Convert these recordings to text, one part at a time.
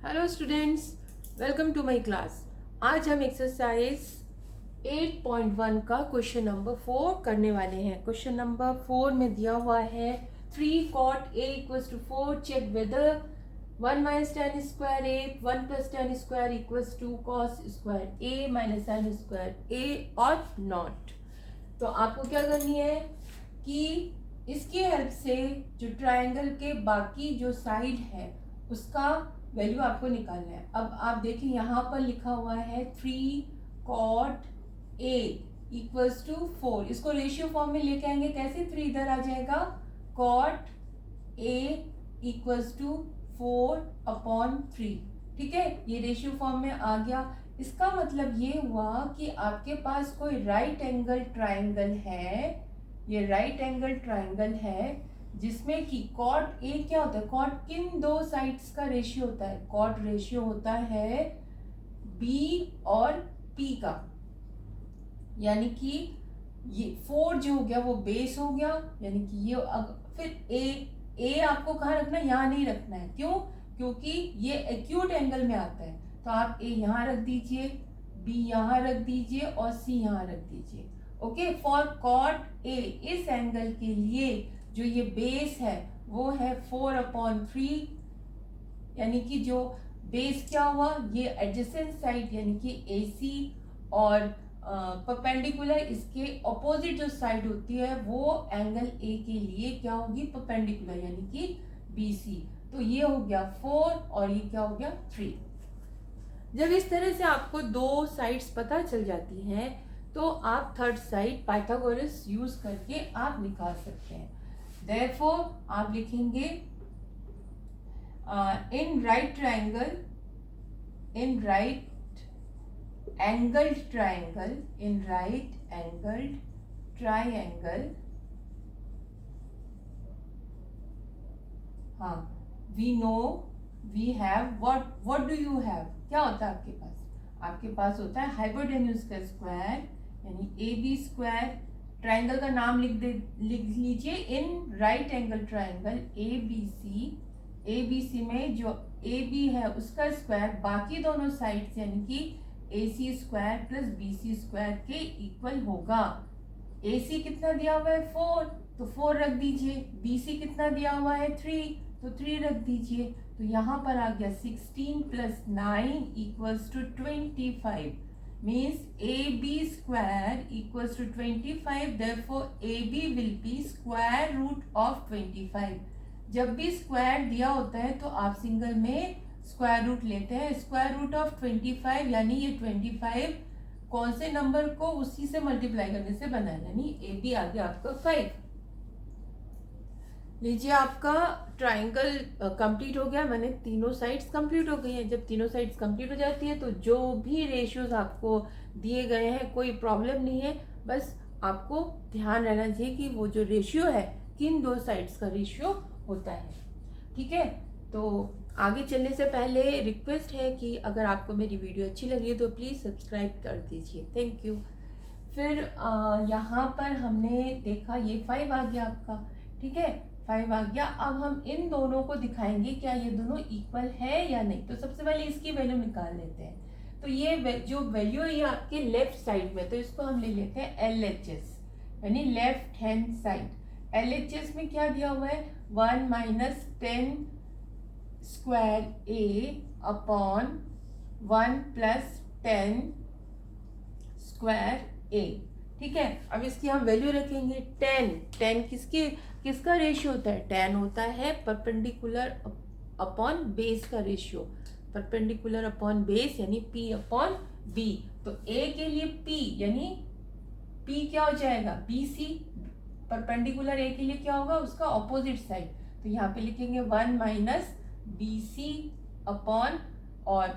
Hello students, welcome to my class. आज हम exercise 8.1 का क्वेश्चन नंबर 4 करने वाले हैं। क्वेश्चन नंबर 4 में दिया हुआ है 3 cot a equals to 4, check whether 1 minus tan square a 1 plus tan square equals to cos square a minus sin square a और नॉट। तो आपको क्या करनी है कि इसकी हेल्प से जो ट्रायंगल के बाकी जो साइड है उसका वैल्यू आपको निकालना है। अब आप देखिए यहाँ पर लिखा हुआ है 3 cot a इक्वल्स टू 4। इसको रेशियो फॉर्म में लेके आएंगे कैसे? 3 इधर आ जाएगा, cot a इक्वल्स टू 4/3। ठीक है, ये रेशियो फॉर्म में आ गया। इसका मतलब ये हुआ कि आपके पास कोई राइट एंगल ट्राइंगल है, ये राइट एंगल ट्राइंगल है जिसमें कि कॉट ए क्या होता है, कॉट किन दो साइड्स का रेशियो होता है? कॉट रेशियो होता है बी और पी का, यानी कि ये 4 जो हो गया वो बेस हो गया, यानी कि ये फिर ए आपको कहाँ रखना है? यहाँ नहीं रखना है। क्यों? क्योंकि ये एक्यूट एंगल में आता है। तो आप ए यहाँ रख दीजिए, बी यहाँ रख दीजिए और सी यहाँ रख दीजिए। ओके, फॉर कॉट ए इस एंगल के लिए जो ये बेस है वो है 4/3, यानी कि जो बेस क्या हुआ, ये एडजेसेंट साइड यानी कि AC और परपेंडिकुलर इसके ऑपोजिट जो साइड होती है वो एंगल ए के लिए क्या होगी? परपेंडिकुलर, यानी कि BC। तो ये हो गया 4 और ये क्या हो गया 3। जब इस तरह से आपको दो साइड्स पता चल जाती हैं तो आप थर्ड साइड पाइथागोरस यूज करके आप निकाल सकते हैं। देयरफॉर आप लिखेंगे in right triangle, in right angled triangle, in right angled triangle, हाँ, we know we have what do you have? क्या होता है आपके पास? आपके पास होता है हाइपोटेन्यूज का स्क्वायर, यानी AB स्क्वायर। ट्रायंगल का नाम लिख लीजिए, in right angle triangle ABC में जो AB है उसका स्क्वायर बाकी दोनों साइड्स यानी कि AC square plus BC square के इक्वल होगा। AC कितना दिया हुआ है? 4, तो 4 रख दीजिए। BC कितना दिया हुआ है? 3, तो 3 रख दीजिए। तो यहाँ पर आ गया 16 + 9 = 25, means AB square equals to 25, therefore AB will be square root of 25। जब भी स्क्वायर दिया होता है तो आप सिंगल में स्क्वायर रूट लेते हैं। स्क्वायर रूट ऑफ 25 यानी ये 25 कौन से नंबर को उसी से मल्टीप्लाई करने से बना है, यानी AB आ गया आपका 5। लीजिए, आपका ट्राइंगल कंप्लीट हो गया, मैंने तीनों साइड्स कंप्लीट हो गई हैं। जब तीनों साइड्स कंप्लीट हो जाती है तो जो भी रेशियोज आपको दिए गए हैं कोई प्रॉब्लम नहीं है, बस आपको ध्यान रहना चाहिए कि वो जो रेशियो है किन दो साइड्स का रेशियो होता है। ठीक है, तो आगे चलने से पहले रिक्वेस्ट है कि अगर आपको मेरी वीडियो अच्छी लगी है तो प्लीज़ सब्सक्राइब कर दीजिए, थैंक यू। फिर यहाँ पर हमने देखा ये 5 आ गया आपका, ठीक है, 5 आ गया। अब हम इन दोनों को दिखाएंगे क्या ये दोनों इक्वल है या नहीं। तो सबसे पहले इसकी वैल्यू निकाल लेते हैं। तो ये जो वैल्यू है ये आपके लेफ्ट साइड में, तो इसको हम ले लेते हैं LHS, यानी लेफ्ट हैंड साइड। LHS में क्या दिया हुआ है? 1 - 10 स्क्वायर A/1 + 10 स्क्वायर A। ठीक है, अब इसकी हम वैल्यू रखेंगे 10 किसका रेशियो होता है? 10 होता है परपेंडिकुलर अपॉन बेस का रेशियो, परपेंडिकुलर अपॉन बेस यानी P/B। तो A के लिए P यानी P क्या हो जाएगा? BC। परपेंडिकुलर A के लिए क्या होगा? उसका ऑपोजिट साइड। तो यहाँ पे लिखेंगे 1 - BC अपॉन और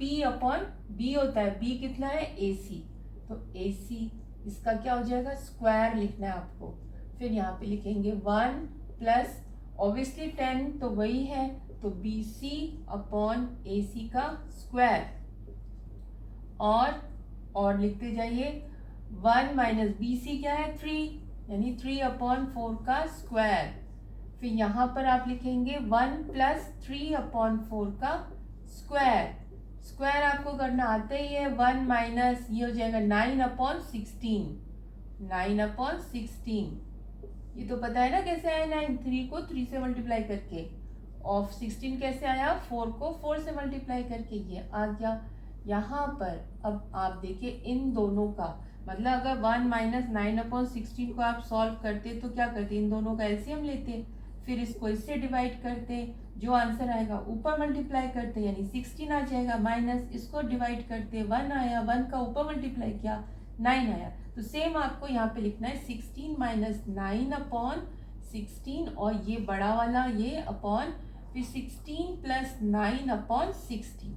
P/B होता है, B कितना है? AC। तो AC इसका क्या हो जाएगा? स्क्वायर लिखना है आपको। फिर यहाँ पे लिखेंगे 1 प्लस ऑब्वियसली 10 तो वही है, तो BC अपॉन AC का स्क्वायर, और लिखते जाइए 1 - BC क्या है? 3, यानी 3/4 का स्क्वायर। फिर यहाँ पर आप लिखेंगे 1+3/4 का स्क्वायर। स्क्वायर आपको करना आता ही है। 1 माइनस ये हो जाएगा 9/16। 9/16 ये तो पता है ना कैसे आया 9। 3 को 3 से मल्टीप्लाई करके। और 16 कैसे आया? 4 को 4 से मल्टीप्लाई करके। ये आ गया। यहाँ पर अब आप देखिए इन दोनों का मतलब अगर 1 माइनस 9/16 को आप सॉल्व करते तो क्या करते? इन दोनों का एलसीएम लेते, फिर इसको इससे डिवाइड करते, जो आंसर आएगा ऊपर मल्टीप्लाई करते, यानी 16 आ जाएगा। माइनस इसको डिवाइड करते, 1 आया, 1 का ऊपर मल्टीप्लाई किया, 9 आया। तो सेम आपको यहाँ पे लिखना है 16 माइनस 9/16 और ये बड़ा वाला ये अपॉन फिर 16 प्लस 9/16।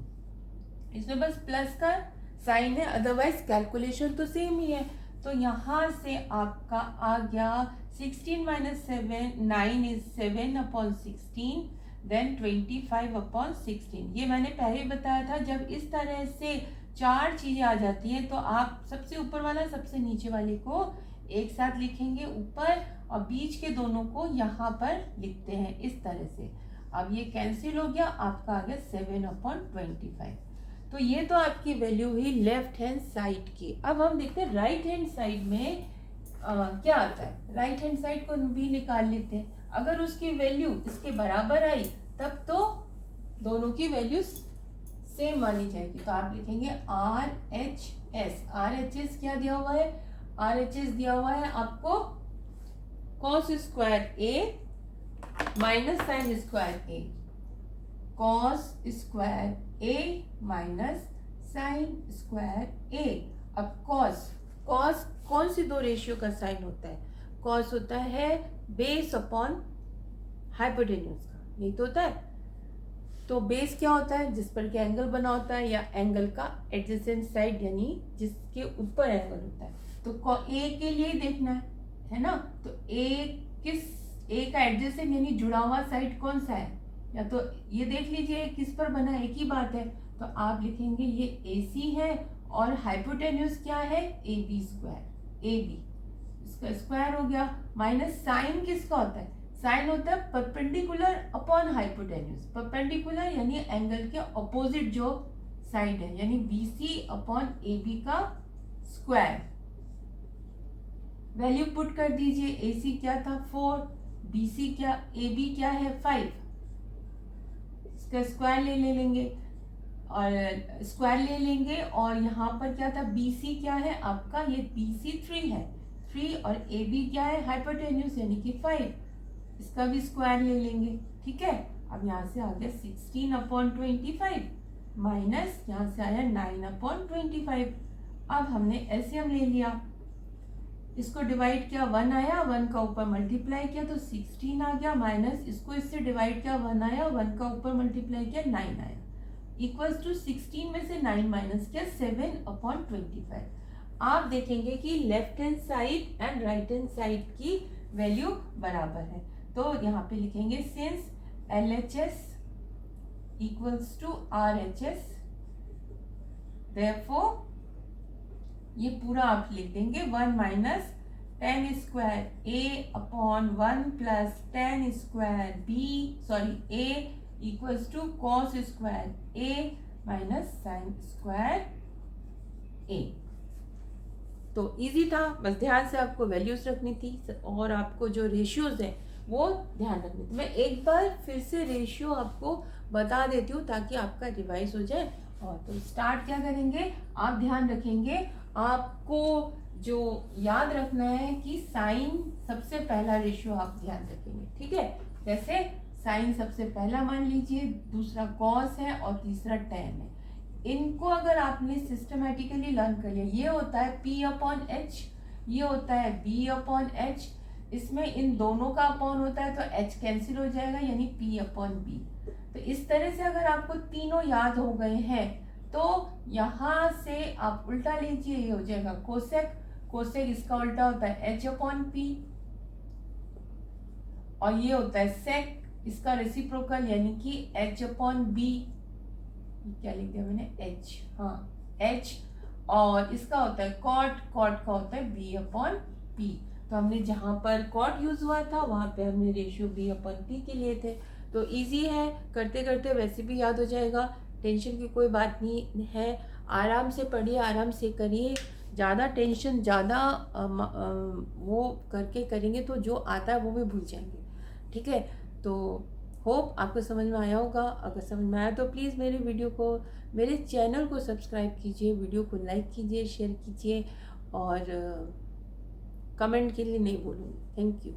इसमें बस प्लस का साइन है, अदरवाइज कैलकुलेशन तो सेम ही है। तो यहाँ से आपका आ गया 16 माइनस 9 इज 7/16 देन 25/16। ये मैंने पहले बताया था जब इस तरह से 4 चीजें आ जाती हैं तो आप सबसे ऊपर वाला सबसे नीचे वाले को एक साथ लिखेंगे ऊपर और बीच के दोनों को यहाँ पर लिखते हैं इस तरह से। अब ये कैंसिल हो गया, आपका आ गया 7/25। तो ये तो आपकी वैल्यू हुई लेफ्ट हैंड साइड की। अब हम देखते हैं राइट हैंड साइड में क्या आता है। राइट हैंड साइड को भी निकाल लेते हैं। अगर उसकी वैल्यू इसके बराबर आई तब तो दोनों की वैल्यू सेम मानी जाएगी। तो आप लिखेंगे RHS। RHS क्या दिया हुआ है? RHS दिया हुआ है आपको cos square A minus sine square A। cos square A minus sine square A। अब cos कौन सी दो रेशियो का साइन होता है? cos होता है बेस अपॉन हाइपोटेन्यूज का, यही तो होता है। तो बेस क्या होता है? जिस पर के एंगल बना होता है या एंगल का एडजेसेंट साइड यानी जिसके ऊपर एंगल होता है। तो A के लिए देखना है ना। तो A का एडजेसेंट यानी जुड़ा हुआ साइड कौन सा है? या तो ये देख लीजिए किस पर बना है, एक ही बात है। तो आप लिखेंगे ये AC है और हाइपोटेन्यूज क्या है? AB square. AB इसका स्क्वायर हो गया। माइनस साइन किसका होता है? साइन होता है परपेंडिकुलर अपॉन हाइपोटेन्यूज। परपेंडिकुलर यानी एंगल के ऑपोजिट जो साइड है, यानी BC अपॉन AB का स्क्वायर। वैल्यू पुट कर दीजिए। AC क्या था? 4, BC क्या, AB क्या है? 5। इसका स्क्वायर ले लेंगे और स्क्वायर ले लेंगे और यहाँ पर क्या था? BC क्या है आपका? ये BC 3 है, 3 और AB क्या है? हाइपोटेन्यूज यानी कि 5। इसका भी स्क्वायर ले लेंगे, ठीक है। अब यहाँ से आ गया 16/25 माइनस यहाँ से आया 9/25। अब हमने एलसीएम ले लिया, इसको डिवाइड किया, 1 आया, 1 का ऊपर मल्टीप्लाई किया तो 16 आ गया, माइनस इसको इससे डिवाइड किया, 1 आया, 1 का ऊपर मल्टीप्लाई किया, 9 आया, इक्वल्स टू 16 में से 9 माइनस किया 7/25। आप देखेंगे कि left hand side and right hand side की वैल्यू बराबर है। तो यहाँ पे लिखेंगे since LHS equals to RHS, therefore ये पूरा आप लिख देंगे 1 minus tan square A/1 plus tan square A equals to cos square A minus sin square A। तो इजी था, बस ध्यान से आपको वैल्यूज रखनी थी और आपको जो रेशियोज हैं वो ध्यान रखनी थी। मैं एक बार फिर से रेशियो आपको बता देती हूँ ताकि आपका रिवाइज हो जाए। और तो स्टार्ट क्या करेंगे, आप ध्यान रखेंगे, आपको जो याद रखना है कि साइन सबसे पहला रेशियो आप ध्यान रखेंगे, ठीक है। जैसे साइन सबसे पहला मान लीजिए, दूसरा कॉस है और तीसरा टैन है। इनको अगर आपने सिस्टमेटिकली लर्न कर लिया, ये होता है P/H, ये होता है B/H। इसमें इन दोनों का अपॉन होता है तो H कैंसिल हो जाएगा यानी P/B। तो इस तरह से अगर आपको तीनों याद हो गए हैं तो यहाँ से आप उल्टा लीजिए, ये हो जाएगा कोसेक। कोसेक इसका उल्टा होता है H/P और ये होता है सेक, इसका रेसिप्रोकल यानी कि H/B। क्या लिख दिया मैंने? H, हाँ H। और इसका होता है कॉट, कॉट का होता है B/P। तो हमने जहाँ पर कॉट यूज़ हुआ था वहाँ पे हमने रेशियो B/P के लिए थे। तो इजी है, करते करते वैसे भी याद हो जाएगा, टेंशन की कोई बात नहीं है। आराम से पढ़िए, आराम से करिए, ज़्यादा टेंशन ज़्यादा वो करके करेंगे तो जो आता है वो भी भूल जाएंगे। ठीक है, तो होप आपको समझ में आया होगा। अगर समझ में आया तो प्लीज़ मेरे वीडियो को, मेरे चैनल को सब्सक्राइब कीजिए, वीडियो को लाइक कीजिए, शेयर कीजिए, और कमेंट के लिए नहीं बोलूँगी। Thank you.